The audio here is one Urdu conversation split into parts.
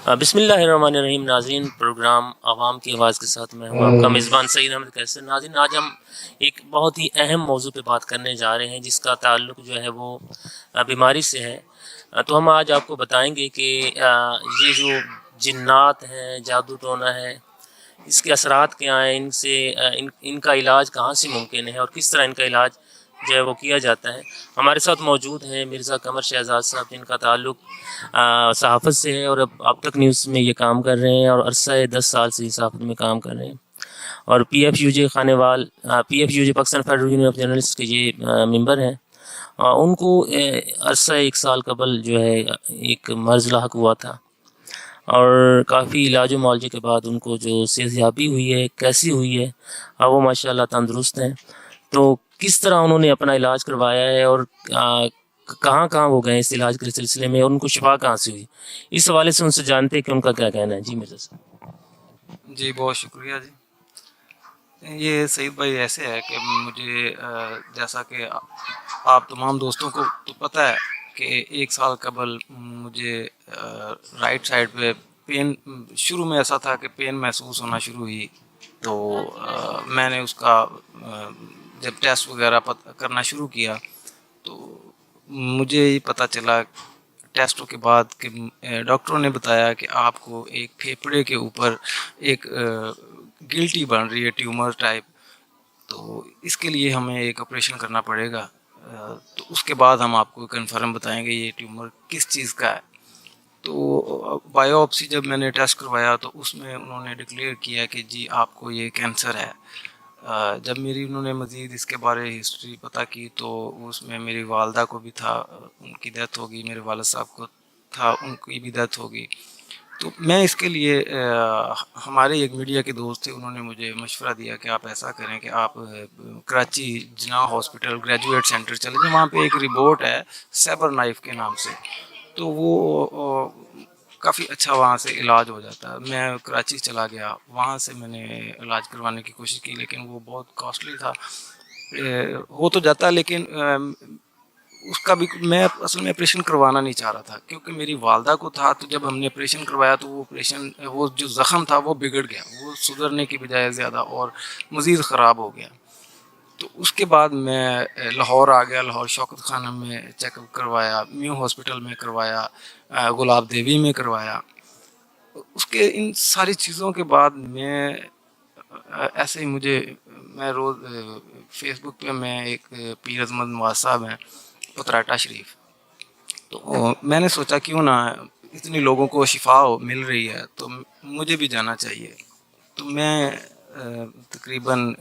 بسم اللہ الرحمن الرحیم. ناظرین، پروگرام عوام کی آواز کے ساتھ میں ہوں آپ کا میزبان سعید احمد قیصر. ناظرین، آج ہم ایک بہت ہی اہم موضوع پہ بات کرنے جا رہے ہیں جس کا تعلق جو ہے وہ بیماری سے ہے. تو ہم آج آپ کو بتائیں گے کہ یہ جو جنات ہیں، جادو ٹونا ہے، اس کے اثرات کیا ہیں، ان کا علاج کہاں سے ممکن ہے اور کس طرح ان کا علاج جو ہے وہ کیا جاتا ہے. ہمارے ساتھ موجود ہیں مرزا قمر شہزاد صاحب، جن کا تعلق صحافت سے ہے اور اب تک نیوز میں یہ کام کر رہے ہیں اور عرصہ 10 سال سے صحافت میں کام کر رہے ہیں. اور P if you J Khanewal, P if you J Pakistan federal union of journalist کے یہ ممبر ہیں. ان کو عرصہ 1 سال قبل جو ہے ایک مرض لاحق ہوا تھا اور کافی علاج و معالجے کے بعد ان کو جو صحتیابی ہوئی ہے، کیسی ہوئی ہے، وہ ماشاءاللہ تندرست ہیں. تو کس طرح انہوں نے اپنا علاج کروایا ہے اور کہاں کہاں وہ گئے اس علاج کے سلسلے میں اور ان کو شفا کہاں سے ہوئی، اس حوالے سے ان سے جانتے ہیں کہ ان کا کیا کہنا ہے. جی مرزا صاحب. جی بہت شکریہ جی. یہ سعید بھائی ایسے ہے کہ مجھے جیسا کہ آپ تمام دوستوں کو تو پتہ ہے کہ 1 سال قبل مجھے رائٹ سائڈ پہ پین شروع میں ایسا تھا کہ پین محسوس ہونا شروع ہوئی. تو میں نے اس کا جب ٹیسٹ وغیرہ کرنا شروع کیا تو مجھے یہ پتہ چلا ٹیسٹوں کے بعد کہ ڈاکٹروں نے بتایا کہ آپ کو ایک پھیپھڑے کے اوپر ایک گلٹی بن رہی ہے، ٹیومر ٹائپ. تو اس کے لیے ہمیں ایک آپریشن کرنا پڑے گا. تو اس کے بعد ہم آپ کو کنفرم بتائیں گے یہ ٹیومر کس چیز کا ہے. تو بایوپسی جب میں نے ٹیسٹ کروایا تو اس میں انہوں نے ڈکلیئر کیا کہ جی آپ کو یہ کینسر ہے. جب انہوں نے مزید اس کے بارے ہسٹری پتہ کی تو اس میں میری والدہ کو بھی تھا، ان کی ڈیتھ ہوگی، میرے والد صاحب کو تھا، ان کی بھی ڈیتھ ہوگی. تو میں اس کے لیے ہمارے ایک میڈیا کے دوست تھے، انہوں نے مجھے مشورہ دیا کہ آپ ایسا کریں کہ آپ کراچی جناح ہاسپٹل گریجویٹ سینٹر چلے جائیں. وہاں پہ ایک رپورٹ ہے سیبر نائف کے نام سے، تو وہ کافی اچھا وہاں سے علاج ہو جاتا ہے. میں کراچی چلا گیا، وہاں سے میں نے علاج کروانے کی کوشش کی لیکن وہ بہت کاسٹلی تھا. ہو تو جاتا لیکن اس کا بھی میں اصل میں آپریشن کروانا نہیں چاہ رہا تھا کیونکہ میری والدہ کو تھا. تو جب ہم نے آپریشن کروایا تو وہ جو زخم تھا وہ بگڑ گیا، وہ سدھرنے کی بجائے زیادہ اور مزید خراب ہو گیا. تو اس کے بعد میں لاہور آ گیا، لاہور شوکت خانہ میں چیک اپ کروایا، میو ہاسپٹل میں کروایا، گلاب دیوی میں کروایا. اس کے ان ساری چیزوں کے بعد میں ایسے ہی میں روز فیس بک پہ میں ایک پیر عظمت نواز صاحب ہیں پتراٹا شریف، تو میں نے سوچا کیوں نہ اتنی لوگوں کو شفا مل رہی ہے تو مجھے بھی جانا چاہیے. تو میں تقریباً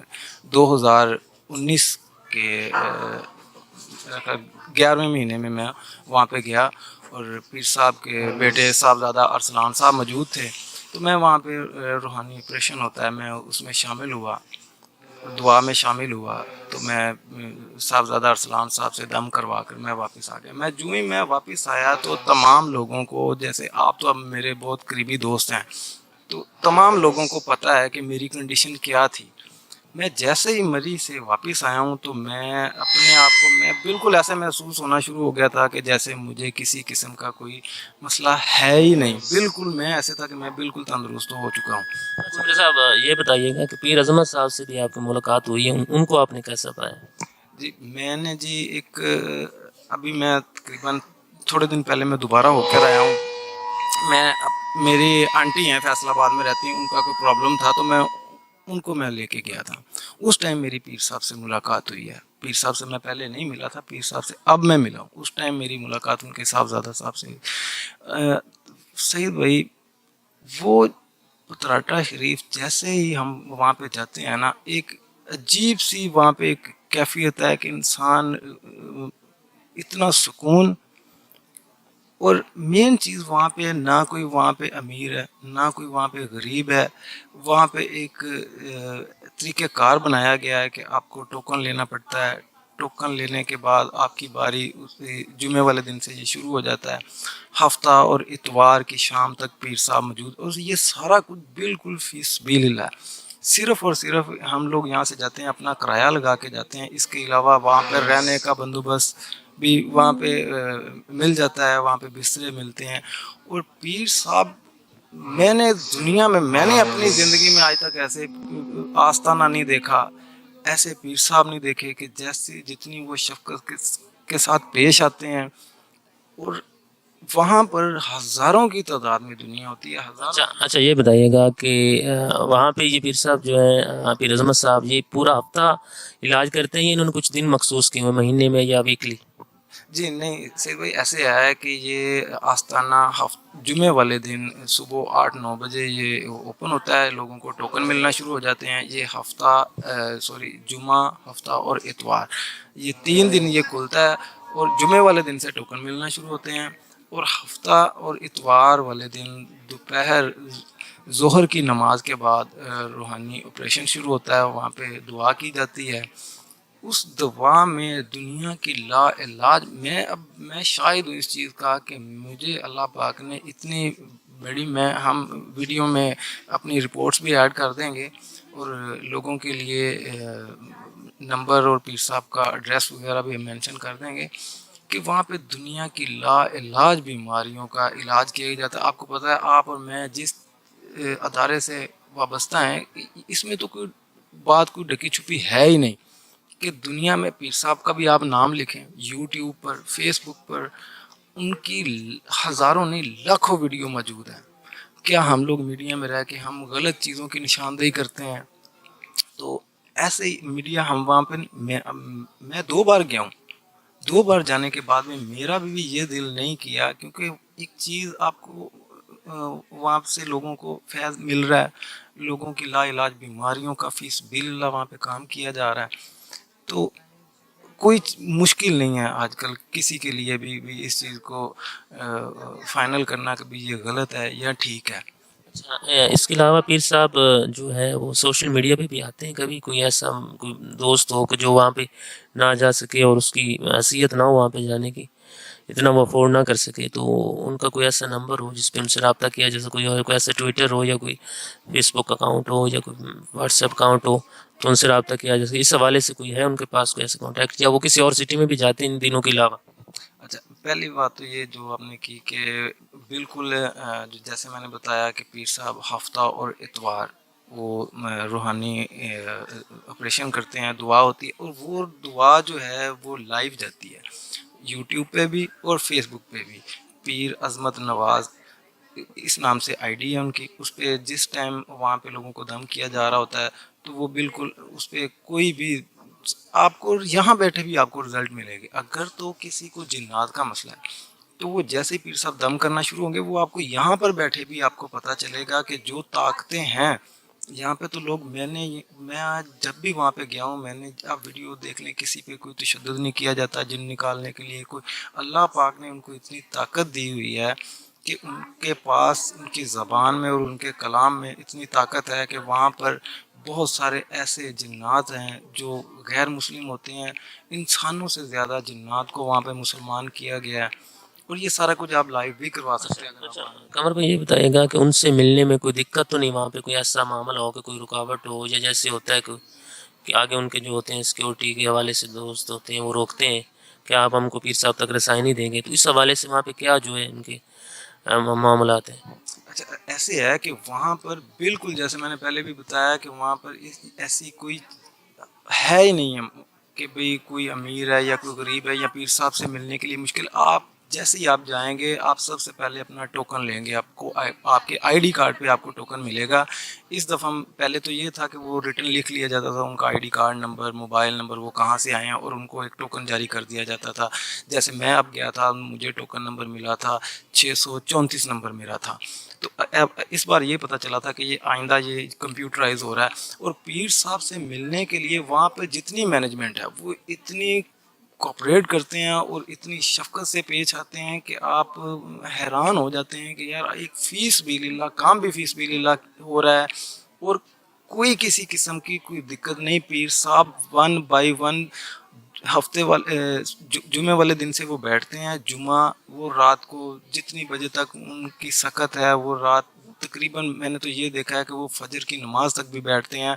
2019 کے 11ویں مہینے میں وہاں پہ گیا اور پیر صاحب کے بیٹے صاحبزادہ ارسلان صاحب موجود تھے. تو میں وہاں پہ روحانی آپریشن ہوتا ہے، میں اس میں شامل ہوا، دعا میں شامل ہوا. تو میں صاحبزادہ ارسلان صاحب سے دم کروا کر میں واپس آ گیا. میں واپس آیا تو تمام لوگوں کو، جیسے آپ تو اب میرے بہت قریبی دوست ہیں، تو تمام لوگوں کو پتہ ہے کہ میری کنڈیشن کیا تھی. میں جیسے ہی مریض سے واپس آیا ہوں تو میں اپنے آپ کو بالکل ایسے محسوس ہونا شروع ہو گیا تھا کہ جیسے مجھے کسی قسم کا کوئی مسئلہ ہے ہی نہیں. بالکل میں ایسے تھا کہ میں بالکل تندرست ہو چکا ہوں. مرزا صاحب، یہ بتائیے گا کہ پیر عظمت صاحب سے بھی آپ کی ملاقات ہوئی ہے، ان کو آپ نے کیسا پایا؟ جی میں نے ابھی میں تقریباً تھوڑے دن پہلے میں دوبارہ ہو کر آیا ہوں. میری آنٹی ہیں فیصل آباد میں رہتی ہیں، ان کا کوئی پرابلم تھا تو میں ان کو لے کے گیا تھا. اس ٹائم میری پیر صاحب سے ملاقات ہوئی ہے. پیر صاحب سے میں پہلے نہیں ملا تھا، پیر صاحب سے اب میں ملا ہوں. اس ٹائم میری ملاقات ان کے صاحبزادہ صاحب سے. سعید بھائی، وہ پتراٹا شریف جیسے ہی ہم وہاں پہ جاتے ہیں نا، ایک عجیب سی وہاں پہ ایک کیفیت ہے کہ انسان اتنا سکون. اور مین چیز وہاں پہ نہ کوئی وہاں پہ امیر ہے نہ کوئی وہاں پہ غریب ہے. وہاں پہ ایک طریقہ کار بنایا گیا ہے کہ آپ کو ٹوکن لینا پڑتا ہے. ٹوکن لینے کے بعد آپ کی باری جمعے والے دن سے یہ شروع ہو جاتا ہے. ہفتہ اور اتوار کی شام تک پیر صاحب موجود، اور یہ سارا کچھ بالکل فی سبیل اللہ. صرف اور صرف ہم لوگ یہاں سے جاتے ہیں، اپنا کرایہ لگا کے جاتے ہیں. اس کے علاوہ وہاں پہ رہنے کا بندوبست بھی وہاں پہ مل جاتا ہے، وہاں پہ بسترے ملتے ہیں. اور پیر صاحب میں نے دنیا میں نے اپنی زندگی میں آج تک ایسے آستانہ نہیں دیکھا، ایسے پیر صاحب نہیں دیکھے کہ جیسی جتنی وہ شفقت کے ساتھ پیش آتے ہیں، اور وہاں پر ہزاروں کی تعداد میں دنیا ہوتی ہے، ہزاروں. اچھا یہ بتائیے گا کہ وہاں پہ یہ پیر صاحب جو ہیں پیر عظمت صاحب، یہ پورا ہفتہ علاج کرتے ہیں، انہوں نے کچھ دن مخصوص کیے ہوئے مہینے میں یا ویکلی؟ جی نہیں سید بھائی، ایسے ہے کہ یہ آستانہ جمعے والے دن صبح 8-9 بجے یہ اوپن ہوتا ہے، لوگوں کو ٹوکن ملنا شروع ہو جاتے ہیں. یہ جمعہ، ہفتہ اور اتوار، یہ 3 دن یہ کھلتا ہے، اور جمعے والے دن سے ٹوکن ملنا شروع ہوتے ہیں. اور ہفتہ اور اتوار والے دن دوپہر ظہر کی نماز کے بعد روحانی آپریشن شروع ہوتا ہے، وہاں پہ دعا کی جاتی ہے. اس دعا میں دنیا کی لا علاج، میں شاہد ہوں اس چیز کا کہ مجھے اللہ پاک نے اتنی بڑی، ہم ویڈیو میں اپنی رپورٹس بھی ایڈ کر دیں گے، اور لوگوں کے لیے نمبر اور پیر صاحب کا ایڈریس وغیرہ بھی مینشن کر دیں گے، کہ وہاں پہ دنیا کی لا علاج بیماریوں کا علاج کیا جاتا ہے. آپ کو پتہ ہے، آپ اور میں جس ادارے سے وابستہ ہیں، اس میں تو کوئی بات کوئی ڈکی چھپی ہے ہی نہیں، کہ دنیا میں پیر صاحب کا بھی آپ نام لکھیں، یوٹیوب پر، فیس بک پر ان کی ہزاروں نہیں لاکھوں ویڈیو موجود ہیں. کیا ہم لوگ میڈیا میں رہ کے ہم غلط چیزوں کی نشاندہی کرتے ہیں؟ تو ایسے ہی میڈیا ہم وہاں پہ، میں 2 بار گیا ہوں، 2 بار جانے کے بعد میں میرا بھی یہ دل نہیں کیا، کیونکہ ایک چیز آپ کو وہاں سے لوگوں کو فیض مل رہا ہے، لوگوں کی لا علاج بیماریوں کا فی سبیل اللہ وہاں پہ کام کیا جا رہا ہے. تو کوئی مشکل نہیں ہے آج کل کسی کے لیے بھی اس چیز کو فائنل کرنا کہ بھی یہ غلط ہے یا ٹھیک ہے. اچھا اس کے علاوہ پیر صاحب جو ہے وہ سوشل میڈیا پہ بھی آتے ہیں؟ کبھی کوئی ایسا کوئی دوست ہو کہ جو وہاں پہ نہ جا سکے اور اس کی حیثیت نہ ہو وہاں پہ جانے کی، اتنا وہ افورڈ نہ کر سکے، تو ان کا کوئی ایسا نمبر ہو جس پہ ان سے رابطہ کیا، جیسے کوئی ایسا ٹویٹر ہو یا کوئی فیس بک اکاؤنٹ ہو یا کوئی واٹس ایپ اکاؤنٹ ہو، تو ان سے رابطہ کیا جیسے اس حوالے سے کوئی ہے ان کے پاس کوئی ایسا کانٹیکٹ، یا وہ کسی اور سٹی میں بھی جاتے ہیں ان دنوں کے علاوہ؟ اچھا، پہلی بات تو یہ جو آپ نے کی کہ بالکل جیسے میں نے بتایا کہ پیر صاحب ہفتہ اور اتوار وہ روحانی آپریشن کرتے ہیں، دعا ہوتی ہے، اور وہ دعا جو ہے وہ لائیو جاتی ہے یوٹیوب پہ بھی اور فیس بک پہ بھی. پیر عظمت نواز اس نام سے آئی ڈی ہے ان کی، اس پہ جس ٹائم وہاں پہ لوگوں کو دم کیا جا رہا ہوتا ہے تو وہ بالکل اس پہ کوئی بھی آپ کو یہاں بیٹھے بھی آپ کو رزلٹ ملے گی. اگر تو کسی کو جنات کا مسئلہ ہے تو وہ جیسے ہی پیر صاحب دم کرنا شروع ہوں گے، وہ آپ کو یہاں پر بیٹھے بھی آپ کو پتہ چلے گا کہ جو طاقتیں ہیں یہاں پہ. تو لوگ میں آج جب بھی وہاں پہ گیا ہوں، میں نے آپ ویڈیو دیکھ لیں، کسی پہ کوئی تشدد نہیں کیا جاتا جن نکالنے کے لیے. کوئی اللہ پاک نے ان کو اتنی طاقت دی ہوئی ہے کہ ان کے پاس ان کی زبان میں اور ان کے کلام میں اتنی طاقت ہے کہ وہاں پر بہت سارے ایسے جنات ہیں جو غیر مسلم ہوتے ہیں. انسانوں سے زیادہ جنات کو وہاں پہ مسلمان کیا گیا ہے، اور یہ سارا کچھ آپ لائیو بھی کروا سکتے ہیں. اچھا قمر بھائی یہ بتائیے گا کہ ان سے ملنے میں کوئی دقت تو نہیں، وہاں پہ کوئی ایسا معاملہ ہو کہ کوئی رکاوٹ ہو، یا جیسے ہوتا ہے کہ آگے ان کے جو ہوتے ہیں سیکیورٹی کے حوالے سے دوست ہوتے ہیں وہ روکتے ہیں کہ آپ ہم کو پیر صاحب تک رسائی نہیں دیں گے، تو اس حوالے سے وہاں پہ کیا جو ہے ان کے معاملات ہیں؟ اچھا ایسے ہے کہ وہاں پر بالکل جیسے میں نے پہلے بھی بتایا کہ وہاں پر ایسی کوئی ہے ہی نہیں ہے کہ بھئی کوئی امیر ہے یا کوئی غریب ہے یا پیر صاحب سے ملنے کے لیے مشکل. آپ جیسے ہی آپ جائیں گے، آپ سب سے پہلے اپنا ٹوکن لیں گے، آپ کو آپ کے آئی ڈی کارڈ پہ آپ کو ٹوکن ملے گا. اس دفعہ پہلے تو یہ تھا کہ وہ ریٹن لکھ لیا جاتا تھا ان کا I D card number, mobile number, وہ کہاں سے آئے ہیں، اور ان کو ایک ٹوکن جاری کر دیا جاتا تھا. جیسے میں اب گیا تھا، مجھے ٹوکن نمبر ملا تھا 634 نمبر میرا تھا. تو اس بار یہ پتہ چلا تھا کہ یہ آئندہ یہ کمپیوٹرائز ہو رہا ہے. اور پیر صاحب سے ملنے کے لیے وہاں پہ جتنی مینجمنٹ ہے وہ اتنی کوپریٹ کرتے ہیں اور اتنی شفقت سے پیش آتے ہیں کہ آپ حیران ہو جاتے ہیں کہ یار ایک فی سبیل اللہ کام بھی فی سبیل اللہ ہو رہا ہے، اور کوئی کسی قسم کی کوئی دقت نہیں. پیر صاحب 1 بائی 1 ہفتے والے جمعے والے دن سے وہ بیٹھتے ہیں. جمعہ وہ رات کو جتنی بجے تک ان کی سکت ہے، وہ رات تقریباً میں نے تو یہ دیکھا ہے کہ وہ فجر کی نماز تک بھی بیٹھتے ہیں.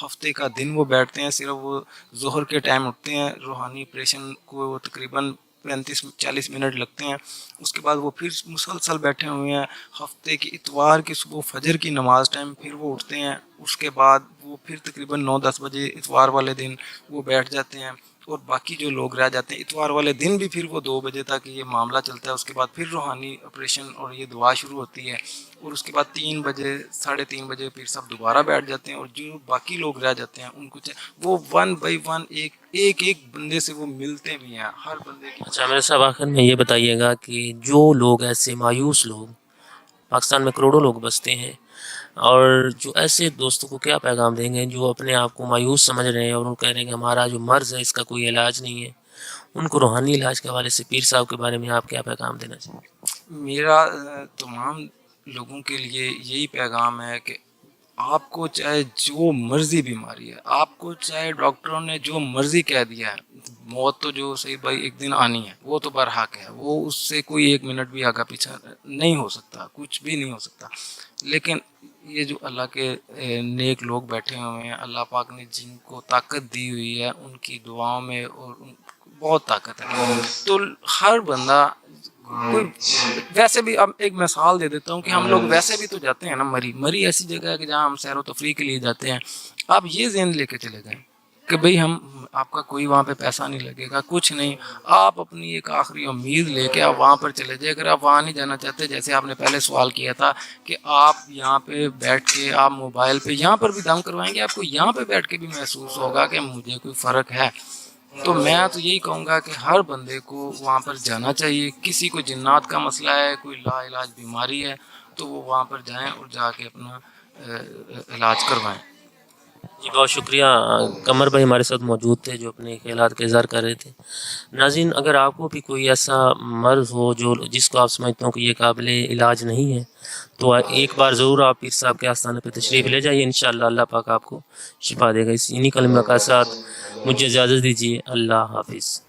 ہفتے کا دن وہ بیٹھتے ہیں، صرف وہ ظہر کے ٹائم اٹھتے ہیں. روحانی آپریشن کو وہ تقریباً 35-40 منٹ لگتے ہیں. اس کے بعد وہ پھر مسلسل بیٹھے ہوئے ہیں. ہفتے کی اتوار کی صبح فجر کی نماز ٹائم پھر وہ اٹھتے ہیں. اس کے بعد وہ پھر تقریباً 9-10 بجے اتوار والے دن وہ بیٹھ جاتے ہیں. اور باقی جو لوگ رہ جاتے ہیں اتوار والے دن بھی پھر وہ 2 بجے تک یہ معاملہ چلتا ہے. اس کے بعد پھر روحانی آپریشن اور یہ دعا شروع ہوتی ہے. اور اس کے بعد 3 بجے 3:30 بجے پھر سب دوبارہ بیٹھ جاتے ہیں. اور جو باقی لوگ رہ جاتے ہیں ان کو وہ 1 بائی 1 ایک بندے سے وہ ملتے بھی ہیں ہر بندے کی. اچھا میرے صاحب آخر میں یہ بتائیے گا کہ جو لوگ ایسے مایوس لوگ، پاکستان میں کروڑوں لوگ بستے ہیں، اور جو ایسے دوستوں کو کیا پیغام دیں گے جو اپنے آپ کو مایوس سمجھ رہے ہیں اور ان کہہ رہے ہیں کہ ہمارا جو مرض ہے اس کا کوئی علاج نہیں ہے، ان کو روحانی علاج کے حوالے سے پیر صاحب کے بارے میں آپ کیا پیغام دینا چاہیں گے؟ میرا تمام لوگوں کے لیے یہی پیغام ہے کہ آپ کو چاہے جو مرضی بیماری ہے، آپ کو چاہے ڈاکٹروں نے جو مرضی کہہ دیا ہے، موت تو جو سعید بھائی ایک دن آنی ہے، وہ تو برحق ہے، وہ اس سے کوئی 1 منٹ بھی آگا پیچھا نہیں ہو سکتا، کچھ بھی نہیں ہو سکتا. لیکن یہ جو اللہ کے نیک لوگ بیٹھے ہوئے ہیں، اللہ پاک نے جن کو طاقت دی ہوئی ہے ان کی دعاؤں میں اور بہت طاقت ہے. تو ہر بندہ کوئی ویسے بھی، اب ایک مثال دے دیتا ہوں کہ ہم لوگ ویسے بھی تو جاتے ہیں نا مری ایسی جگہ ہے کہ جہاں ہم سیر و تفریح کے لیے جاتے ہیں. آپ یہ ذہن لے کے چلے جائیں کہ بھئی آپ کا کوئی وہاں پہ پیسہ نہیں لگے گا، کچھ نہیں. آپ اپنی ایک آخری امید لے کے آپ وہاں پر چلے جائیں. اگر آپ وہاں نہیں جانا چاہتے، جیسے آپ نے پہلے سوال کیا تھا کہ آپ یہاں پہ بیٹھ کے آپ موبائل پہ یہاں پر بھی دم کروائیں گے، آپ کو یہاں پہ بیٹھ کے بھی محسوس ہوگا کہ مجھے کوئی فرق ہے. تو میں تو یہی کہوں گا کہ ہر بندے کو وہاں پر جانا چاہیے. کسی کو جنات کا مسئلہ ہے، کوئی لا علاج بیماری ہے، تو وہ وہاں پر جائیں اور جا کے اپنا علاج کروائیں. جی بہت شکریہ. قمر بھائی ہمارے ساتھ موجود تھے جو اپنے خیالات کا اظہار کر رہے تھے. ناظرین، اگر آپ کو بھی کوئی ایسا مرض ہو جس کو آپ سمجھتے ہو کہ یہ قابل علاج نہیں ہے، تو ایک بار ضرور آپ پیر صاحب کے آستانے پہ تشریف لے جائیے. انشاءاللہ اللہ پاک آپ کو شفا دے گا. انہی کلمہ کا ساتھ مجھے اجازت دیجیے. اللہ حافظ.